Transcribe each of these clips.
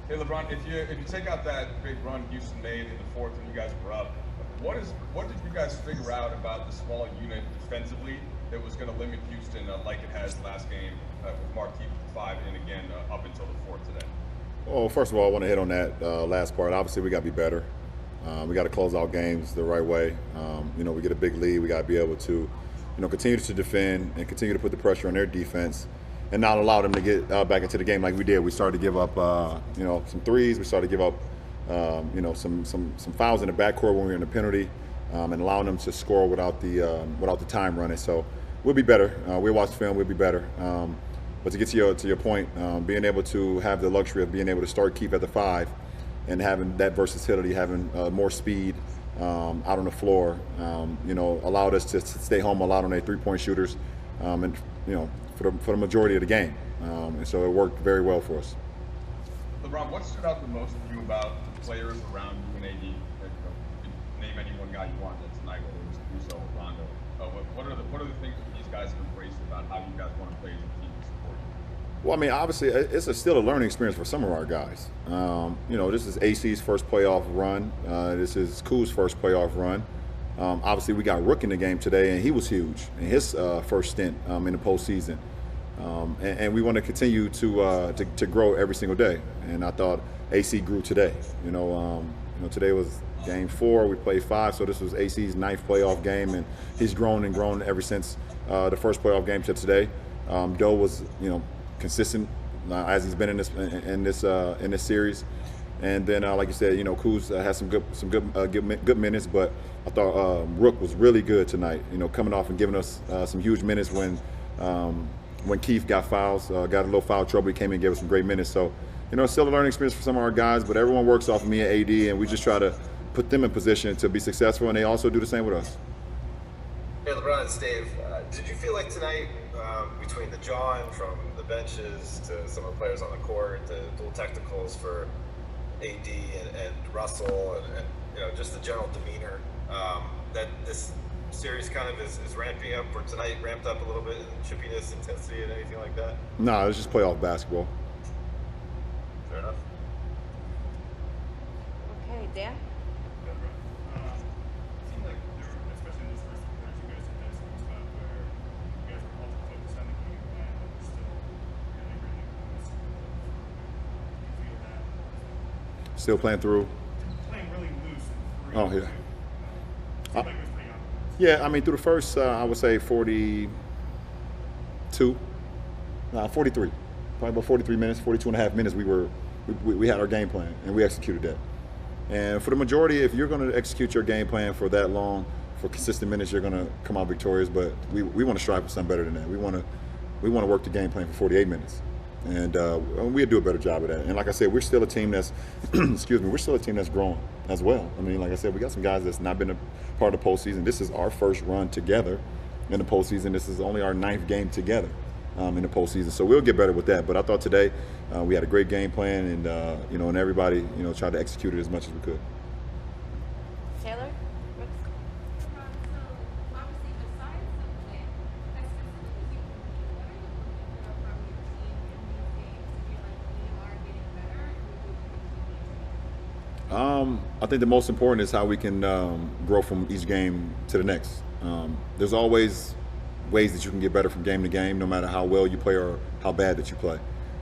Hey LeBron, if you take out that big run Houston made in the fourth when you guys were up, what did you guys figure out about the small unit defensively that was going to limit Houston like it has last game with Marquise with 5 and again up until the fourth today? Well, first of all, I want to hit on that last part. Obviously, we got to be better. We got to close out games the right way. We get a big lead. We got to be able to, continue to defend and continue to put the pressure on their defense, and not allow them to get back into the game like we did. We started to give up, some threes. We started to give up, some fouls in the backcourt when we were in the penalty, and allowing them to score without the time running. So we'll be better. We'll watch the film. We'll be better. But to get to your point, being able to have the luxury of being able to start keep at the 5 and having that versatility, having more speed out on the floor, allowed us to stay home a lot on their 3-point shooters, and for the majority of the game. And so it worked very well for us. LeBron, what stood out the most to you about the players around you and AD? Name any one guy you want tonight, whether it was Caruso or Rondo. What are the things that these guys have embraced about how you guys want to play as a team to support you? Well, I mean, obviously, it's still a learning experience for some of our guys. This is AC's first playoff run. This is Kuz's first playoff run. Obviously, we got Rook in the game today, and he was huge in his first stint in the postseason. And we want to continue to grow every single day. And I thought AC grew today. Today was game 4. We played 5, so this was AC's 9th playoff game, and he's grown and grown ever since the first playoff game to today. Doe was, consistent as he's been in this series. And then, like you said, Kuz had some good minutes, but I thought Rook was really good tonight. Coming off and giving us some huge minutes when Keith got fouls, got a little foul trouble. He came in and gave us some great minutes. So, it's still a learning experience for some of our guys, but everyone works off of me and AD, and we just try to put them in position to be successful, and they also do the same with us. Hey, LeBron, it's Dave. Did you feel like tonight, between the jawing from the benches to some of the players on the court, the dual technicals for AD and Russell, and just the general demeanor, that this series kind of is ramping up, or tonight ramped up a little bit in chippiness, intensity, and anything like that? No, it's just playoff basketball. Fair enough. Okay, Dan? Still playing through. Playing really loose. Oh, yeah. Seemed like it was pretty obvious. Yeah, I mean, through the first, I would say 43. Probably about 43 minutes, 42 and a half minutes, we had our game plan, and we executed that. And for the majority, if you're going to execute your game plan for that long, for consistent minutes, you're going to come out victorious. But we want to strive for something better than that. We want to work the game plan for 48 minutes. And we'll do a better job of that. And like I said, we're still a team that's, we're still a team that's growing as well. I mean, like I said, we got some guys that's not been a part of the postseason. This is our first run together in the postseason. This is only our 9th game together in the postseason. So we'll get better with that. But I thought today we had a great game plan, and and everybody, tried to execute it as much as we could. Taylor? Brooks? LeBron, so obviously besides the plan, as specifically what are you looking for from your team in these games to be like we are getting better and we do continue to? I think the most important is how we can grow from each game to the next. There's always ways that you can get better from game to game, no matter how well you play or how bad that you play.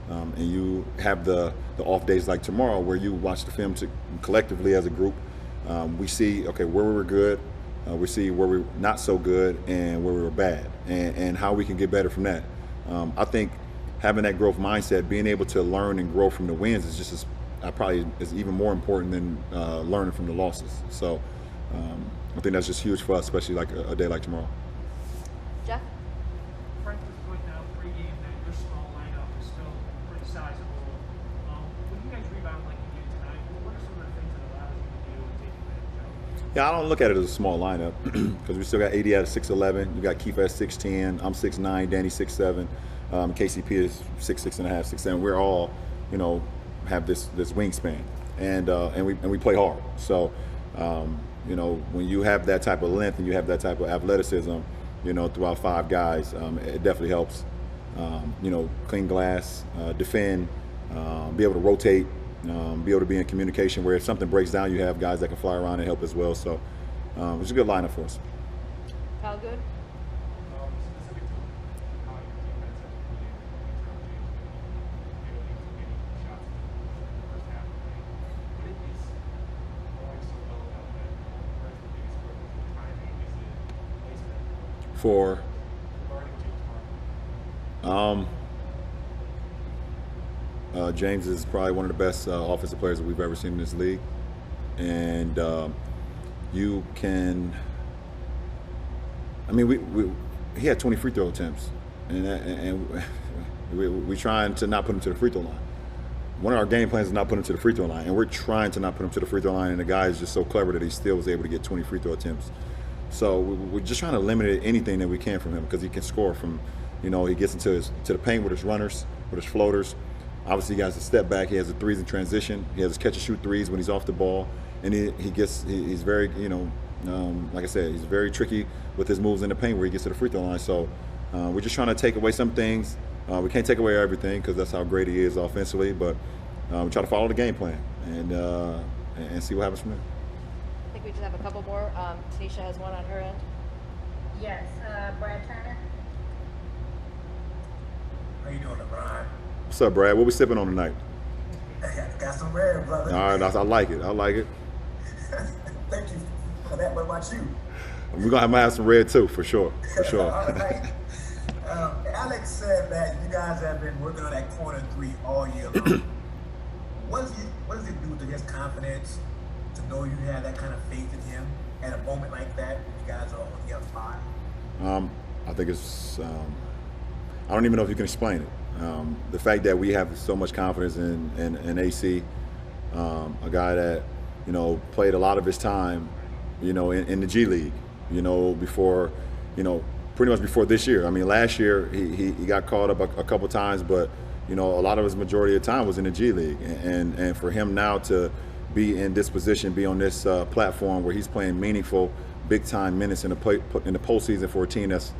And you have the off days like tomorrow where you watch the film collectively as a group. We see, okay, where we were good, we see where we were not so good, and where we were bad, and how we can get better from that. I think having that growth mindset, being able to learn and grow from the wins is just probably is even more important than learning from the losses. So I think that's just huge for us, especially like a day like tomorrow. Jeff? Frank was pointing out pregame that your small lineup is still pretty sizable. When you guys rebound like you did tonight, what are some of the things that allows you to do and take advantage of? Yeah, I don't look at it as a small lineup because we still got AD at 6'11". You got Keith at 6'10". I'm 6'9". Danny 6'7". KCP is 6'6" and a half, 6'7". We're all, have this wingspan, and we play hard. So, when you have that type of length and you have that type of athleticism, throughout 5 guys, it definitely helps. Clean glass, defend, be able to rotate, be able to be in communication where if something breaks down, you have guys that can fly around and help as well. So it's a good lineup for us. Kyle Good? Specific to how your defense has included LeBron James, getting shots in the first half of the game. What is going so well about that? Where's the biggest growth? Is it timing? Is it placement? For Regarding James Harden. James is probably one of the best offensive players that we've ever seen in this league, and you can. I mean, he had 20 free throw attempts, and we're trying to not put him to the free throw line. One of our game plans is not put him to the free throw line, and we're trying to not put him to the free throw line. And the guy is just so clever that he still was able to get 20 free throw attempts. So we're just trying to limit anything that we can from him because he can score from, he gets to the paint with his runners, with his floaters. Obviously, he has a step back. He has the threes in transition. He has his catch and shoot threes when he's off the ball, and he's very, like I said, he's very tricky with his moves in the paint where he gets to the free throw line. So we're just trying to take away some things. We can't take away everything because that's how great he is offensively, but we try to follow the game plan and see what happens from there. I think we just have a couple more. Tanisha has one on her end. Yes, Brad Turner. How you doing, LeBron? What's up, Brad? What we sipping on tonight? Got some red, brother. All right, I like it. I like it. Thank you for that. What about you? We're going to have some red too, for sure. For sure. All right. Alex said that you guys have been working on that corner three all year long. What does it do to his confidence to know you have that kind of faith in him at a moment like that when you guys are on the other side? I think it's, I don't even know if you can explain it. The fact that we have so much confidence in AC, a guy that, played a lot of his time, in the G League, before, pretty much before this year. I mean, last year he got caught up a couple times, but, a lot of his majority of the time was in the G League. And for him now to be in this position, be on this platform where he's playing meaningful, big-time minutes in the postseason for a team that's,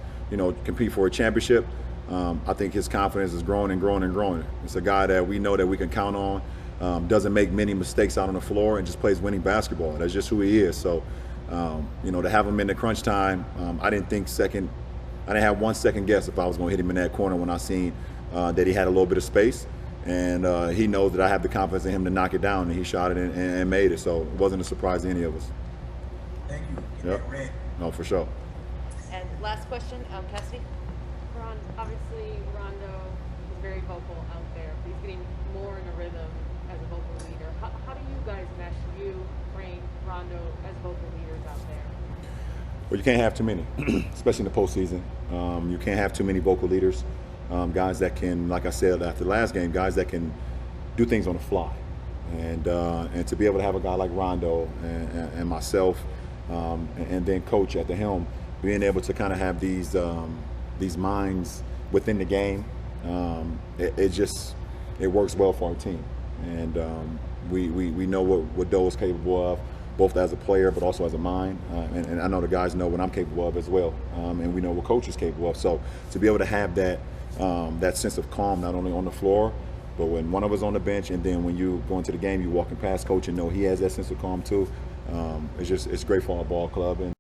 compete for a championship, I think his confidence is growing and growing and growing. It's a guy that we know that we can count on, doesn't make many mistakes out on the floor, and just plays winning basketball. That's just who he is. So, to have him in the crunch time, I didn't have 1 second guess if I was going to hit him in that corner when I seen that he had a little bit of space. And he knows that I have the confidence in him to knock it down, and he shot it and made it. So it wasn't a surprise to any of us. Thank you. Yep. No, for sure. And last question, Cassidy. Ron, obviously Rondo is very vocal out there. He's getting more in a rhythm as a vocal leader. How do you guys mesh you, Rain, Rondo as vocal leaders out there? Well, you can't have too many, especially in the postseason. You can't have too many vocal leaders. Guys that can, like I said after the last game, guys that can do things on the fly. And to be able to have a guy like Rondo and myself and then coach at the helm, being able to kind of have these minds within the game, it works well for our team. And we know what Doe is capable of, both as a player but also as a mind. And I know the guys know what I'm capable of as well. And we know what coach is capable of. So to be able to have that sense of calm, not only on the floor, but when one of us on the bench, and then when you go into the game, you walking past coach and know he has that sense of calm too. It's great for our ball club. And